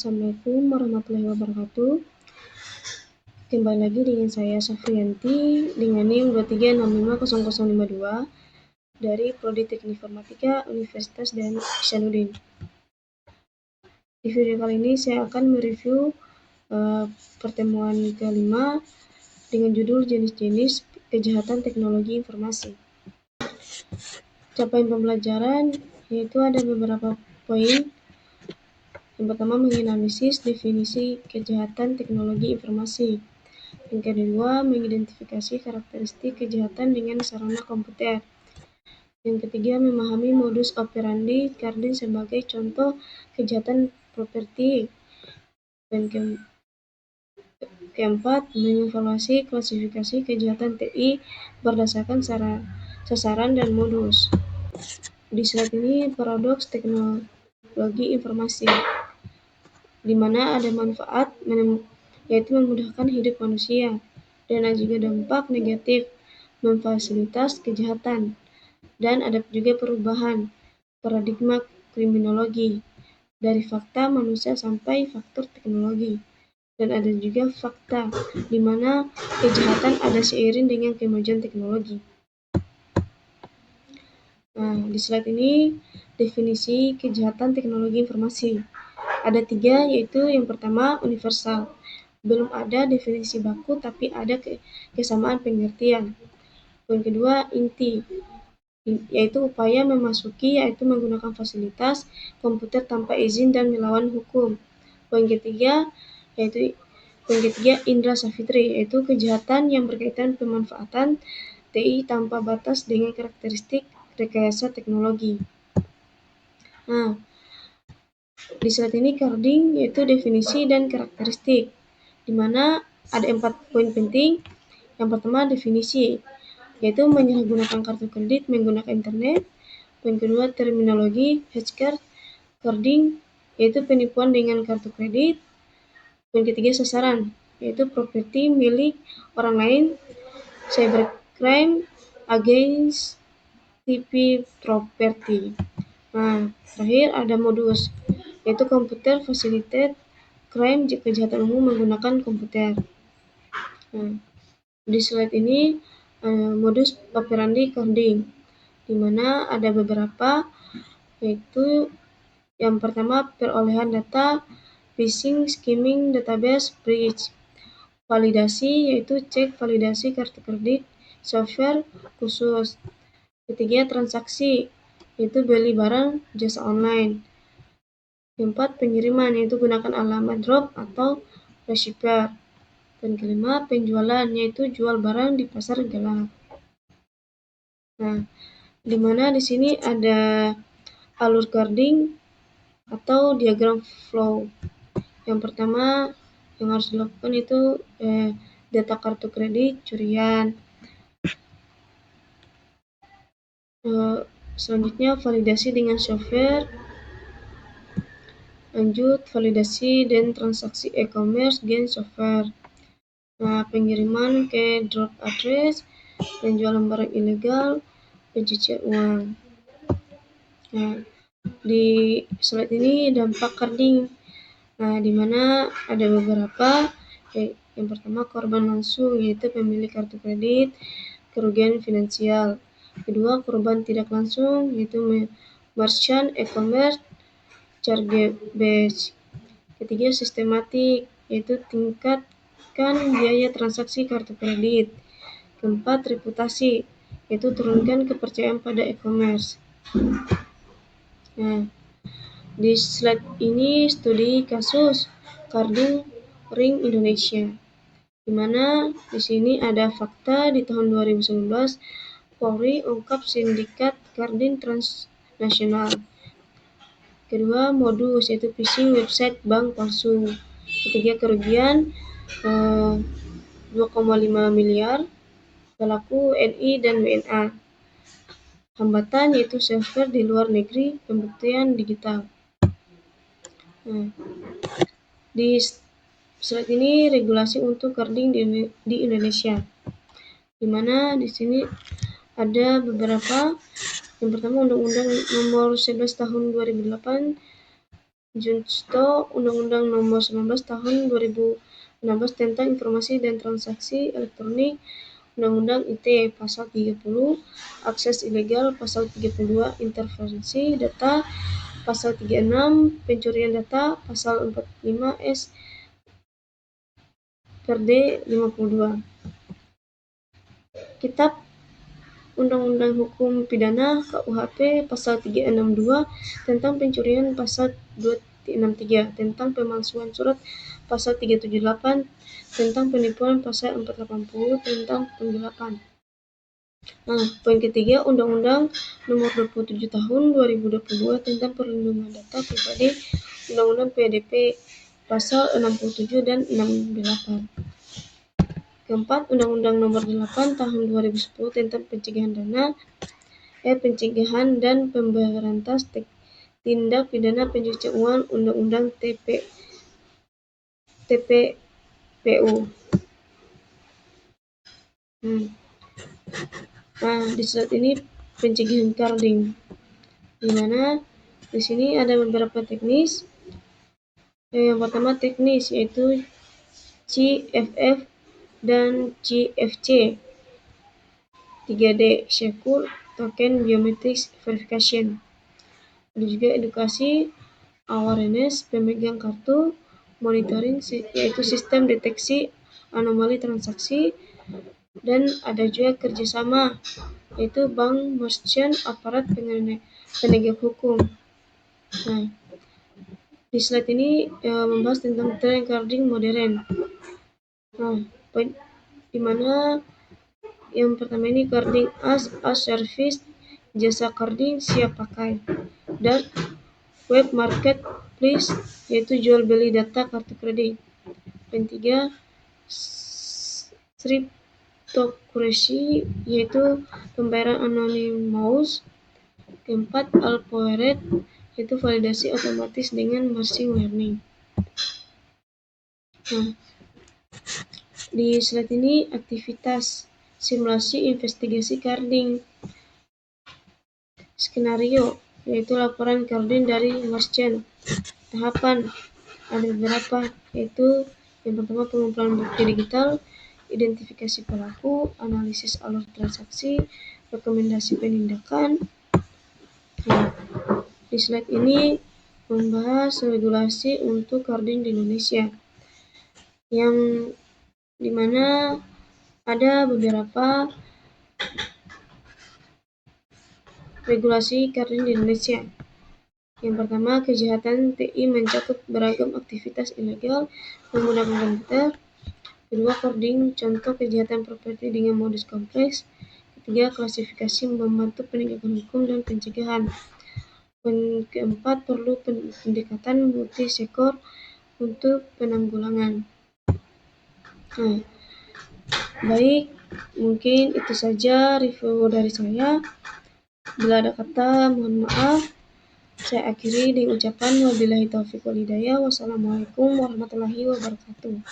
Assalamualaikum warahmatullahi wabarakatuh. Kembali lagi dengan saya Safrianti dengan NIM 23650052 dari Prodi Teknik Informatika Universitas Ihsanuddin. Di video kali ini saya akan mereview pertemuan kelima dengan judul jenis-jenis kejahatan teknologi informasi. Capaian pembelajaran yaitu ada beberapa poin. Yang pertama, menganalisis definisi kejahatan teknologi informasi. Yang kedua, mengidentifikasi karakteristik kejahatan dengan sarana komputer. Yang ketiga, memahami modus operandi Cardin sebagai contoh kejahatan properti. Dan keempat, mengevaluasi klasifikasi kejahatan TI berdasarkan sasaran dan modus. Di slide ini paradoks teknologi informasi, di mana ada manfaat yaitu memudahkan hidup manusia, dan ada juga dampak negatif memfasilitas kejahatan, dan ada juga perubahan paradigma kriminologi dari fakta manusia sampai faktor teknologi, dan ada juga fakta di mana kejahatan ada seiring dengan kemajuan teknologi. Nah, di slide ini definisi kejahatan teknologi informasi. Ada 3, yaitu yang pertama universal. Belum ada definisi baku tapi ada kesamaan pengertian. Yang kedua inti, yaitu upaya memasuki yaitu menggunakan fasilitas komputer tanpa izin dan melawan hukum. Poin ketiga Indra Savitri, yaitu kejahatan yang berkaitan pemanfaatan TI tanpa batas dengan karakteristik rekayasa teknologi. Nah, di slide ini Cardin yaitu definisi dan karakteristik, di mana ada 4 poin penting. Yang pertama definisi, yaitu menyalahgunakan kartu kredit menggunakan internet. Poin kedua terminologi hacker Cardin, yaitu penipuan dengan kartu kredit. Poin ketiga sasaran, yaitu properti milik orang lain, cybercrime against TP property. Nah, terakhir ada modus, yaitu computer facilitated crime, kejahatan umum menggunakan komputer. Nah, di slide ini modus operandi Cardin, di mana ada beberapa, yaitu yang pertama perolehan data, phishing, skimming, database breach. Validasi, yaitu cek validasi kartu kredit, software khusus. Ketiga, transaksi, yaitu beli barang jasa online. Keempat, pengiriman, yaitu gunakan alamat drop atau receiver. Dan kelima, penjualan, yaitu jual barang di pasar gelap. Nah, di mana di sini ada alur Cardin atau diagram flow. Yang pertama yang harus dilakukan itu data kartu kredit curian. Selanjutnya validasi dengan software. Lanjut validasi dan transaksi e-commerce dengan software. Nah, pengiriman ke drop address, penjualan barang ilegal, pencucian uang. Nah, di slide ini dampak Cardin. Nah, di mana ada beberapa. Yang pertama korban langsung, yaitu pemilik kartu kredit, kerugian finansial. Kedua, korban tidak langsung, yaitu merchant e-commerce, chargeback. Ketiga, sistematik, yaitu tingkatkan biaya transaksi kartu kredit. Keempat, reputasi, yaitu turunkan kepercayaan pada e-commerce. Nah, di slide ini studi kasus Cardin Ring Indonesia, di mana di sini ada fakta di tahun 2019 Polri ungkap sindikat Cardin transnasional. Kedua, modus, yaitu phishing website bank palsu. Ketiga, kerugian 2,5 miliar pelaku WNI dan WNA. Hambatan, yaitu software di luar negeri, pembuktian digital. Nah, di slide ini regulasi untuk Cardin di Indonesia, di mana di sini ada beberapa. Yang pertama, Undang-Undang Nomor 11 Tahun 2008 Junto Undang-Undang Nomor 19 Tahun 2016 tentang Informasi dan Transaksi Elektronik, Undang-Undang ITE Pasal 30, Akses Ilegal, Pasal 32, Interferensi Data, Pasal 36, Pencurian Data, Pasal 45 PRD 52. Kitab Undang-Undang Hukum Pidana KUHP Pasal 362 tentang pencurian, Pasal 263 tentang pemalsuan surat, Pasal 378 tentang penipuan, Pasal 480 tentang penggelapan. Poin ketiga, Undang-Undang Nomor 27 Tahun 2022 tentang Perlindungan Data Pribadi, Undang-Undang PDP Pasal 67 dan 68. Keempat, Undang-Undang Nomor 8 Tahun 2010 tentang pencegahan dan pemberantas tindak pidana pencucian uang, Undang-Undang TPPU. Di slide ini pencegahan carding, di mana di sini ada beberapa teknis. Yang pertama teknis yaitu CFF dan CFC. 3D Secure Token Biometric Verification. Ada juga edukasi, awareness, pemegang kartu, monitoring yaitu sistem deteksi anomali transaksi, dan ada juga kerjasama yaitu bank, merchant, aparat penegak hukum. Di slide ini membahas tentang tren carding modern. Di mana yang pertama ini carding as service, jasa carding siap pakai. Dark web marketplace yaitu jual beli data kartu kredit. Yang ketiga, cryptocurrency yaitu pembayaran anonymous. Keempat, algorithm yaitu validasi otomatis dengan machine learning. Di slide ini aktivitas simulasi investigasi carding. Skenario yaitu laporan carding dari merchant. Tahapan ada beberapa, yaitu yang pertama pengumpulan bukti digital, identifikasi pelaku, analisis alur transaksi, rekomendasi penindakan. Di slide ini membahas regulasi untuk carding di Indonesia, yang dimana ada beberapa regulasi carding di Indonesia. Yang pertama, kejahatan TI mencakup beragam aktivitas ilegal menggunakan komputer. Kedua, coding contoh kejahatan properti dengan modus kompleks. Ketiga, klasifikasi membantu penegakan hukum dan pencegahan. Keempat, perlu pendekatan multi-sektor untuk penanggulangan. Baik, mungkin itu saja review dari saya. Bila ada kata, mohon maaf. Saya akhiri dengan ucapan wabillahi taufiq wal hidayah. Wassalamualaikum warahmatullahi wabarakatuh.